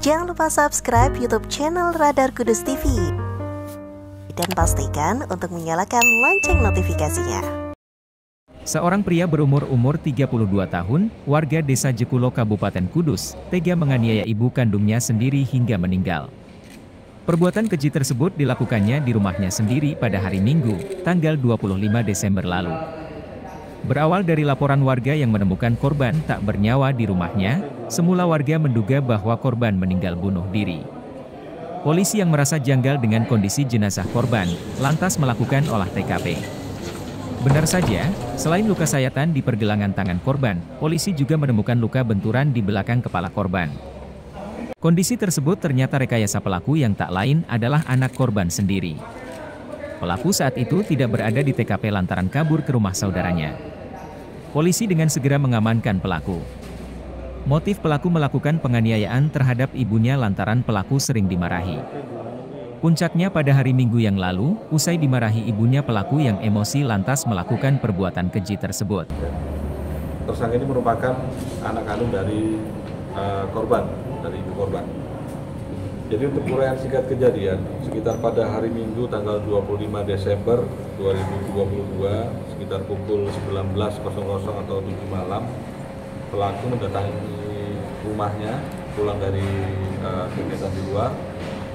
Jangan lupa subscribe YouTube channel Radar Kudus TV dan pastikan untuk menyalakan lonceng notifikasinya. Seorang pria berumur 32 tahun, warga desa Jekulo Kabupaten Kudus, tega menganiaya ibu kandungnya sendiri hingga meninggal. Perbuatan keji tersebut dilakukannya di rumahnya sendiri pada hari Minggu, tanggal 25 Desember lalu. Berawal dari laporan warga yang menemukan korban tak bernyawa di rumahnya, semula warga menduga bahwa korban meninggal bunuh diri. Polisi yang merasa janggal dengan kondisi jenazah korban, lantas melakukan olah TKP. Benar saja, selain luka sayatan di pergelangan tangan korban, polisi juga menemukan luka benturan di belakang kepala korban. Kondisi tersebut ternyata rekayasa pelaku yang tak lain adalah anak korban sendiri. Pelaku saat itu tidak berada di TKP lantaran kabur ke rumah saudaranya. Polisi dengan segera mengamankan pelaku. Motif pelaku melakukan penganiayaan terhadap ibunya lantaran pelaku sering dimarahi. Puncaknya pada hari Minggu yang lalu, usai dimarahi ibunya, pelaku yang emosi lantas melakukan perbuatan keji tersebut. Tersangka ini merupakan anak kandung dari korban, dari ibu korban. Jadi untuk uraian singkat kejadian, sekitar pada hari Minggu tanggal 25 Desember 2022, sekitar pukul 19.00 atau 7 malam, pelaku mendatangi rumahnya, pulang dari kegiatan di luar,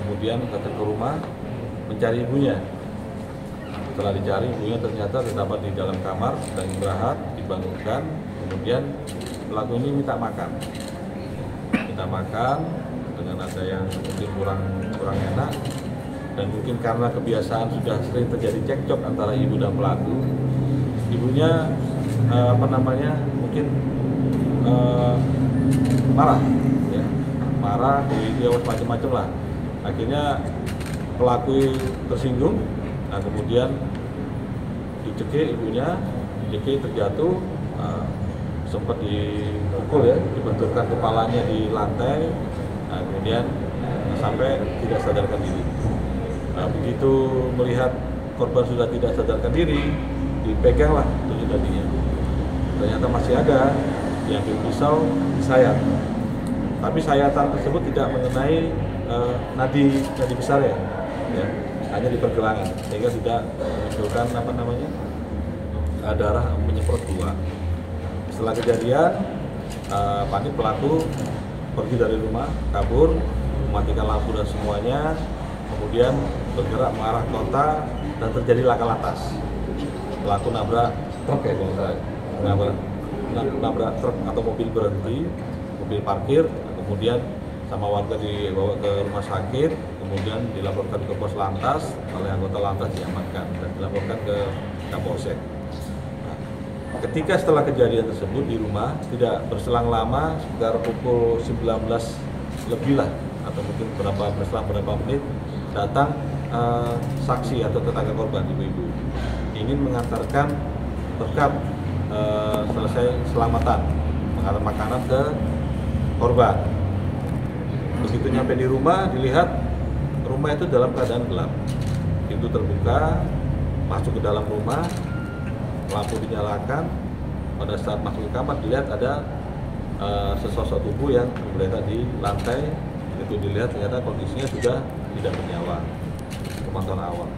kemudian datang ke rumah mencari ibunya. Setelah dicari, ibunya ternyata terdapat di dalam kamar, sedang istirahat, dibangunkan, kemudian pelaku ini minta makan dengan ada yang mungkin kurang enak, dan mungkin karena kebiasaan sudah sering terjadi cekcok antara ibu dan pelaku, ibunya mungkin marah, ya, dia macam-macam lah. Akhirnya pelaku tersinggung, nah kemudian dicekik ibunya, terjatuh, sempat dipukul, ya, dibenturkan kepalanya di lantai, nah, kemudian sampai tidak sadarkan diri. Nah, begitu melihat korban sudah tidak sadarkan diri, dipeganglah tujuh nadinya. Ternyata masih ada yang pisau disayat, tapi sayatan tersebut tidak mengenai nadi besar, ya, hanya di pergelangan, sehingga tidak memunculkan darah menyemprot keluar. Setelah kejadian, panik, pelaku pergi dari rumah, kabur, mematikan lampu dan semuanya, kemudian bergerak mengarah kota dan terjadi laka lantas. Pelaku nabrak truk, ya, nabrak truk atau mobil berhenti, mobil parkir, kemudian sama warga dibawa ke rumah sakit, kemudian dilaporkan ke pos lantas, oleh anggota lantas diamankan dan dilaporkan ke Kapolsek. Ketika setelah kejadian tersebut di rumah, tidak berselang lama, sekitar pukul 19 lebih lah, atau mungkin berselang berapa menit, datang saksi atau tetangga korban, ibu-ibu, ingin mengantarkan berkat selesai selamatan, mengantar makanan ke korban. Begitu nyampe di rumah, dilihat rumah itu dalam keadaan gelap, pintu terbuka, masuk ke dalam rumah, lampu dinyalakan. Pada saat masuk ke kamar, dilihat ada sesosok tubuh yang tergeletak di lantai. Itu dilihat ternyata kondisinya sudah tidak bernyawa. Pemantauan awal.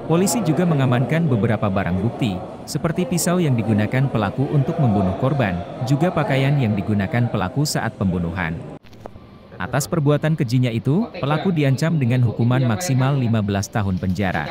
Polisi juga mengamankan beberapa barang bukti, seperti pisau yang digunakan pelaku untuk membunuh korban, juga pakaian yang digunakan pelaku saat pembunuhan. Atas perbuatan kejinya itu, pelaku diancam dengan hukuman maksimal 15 tahun penjara.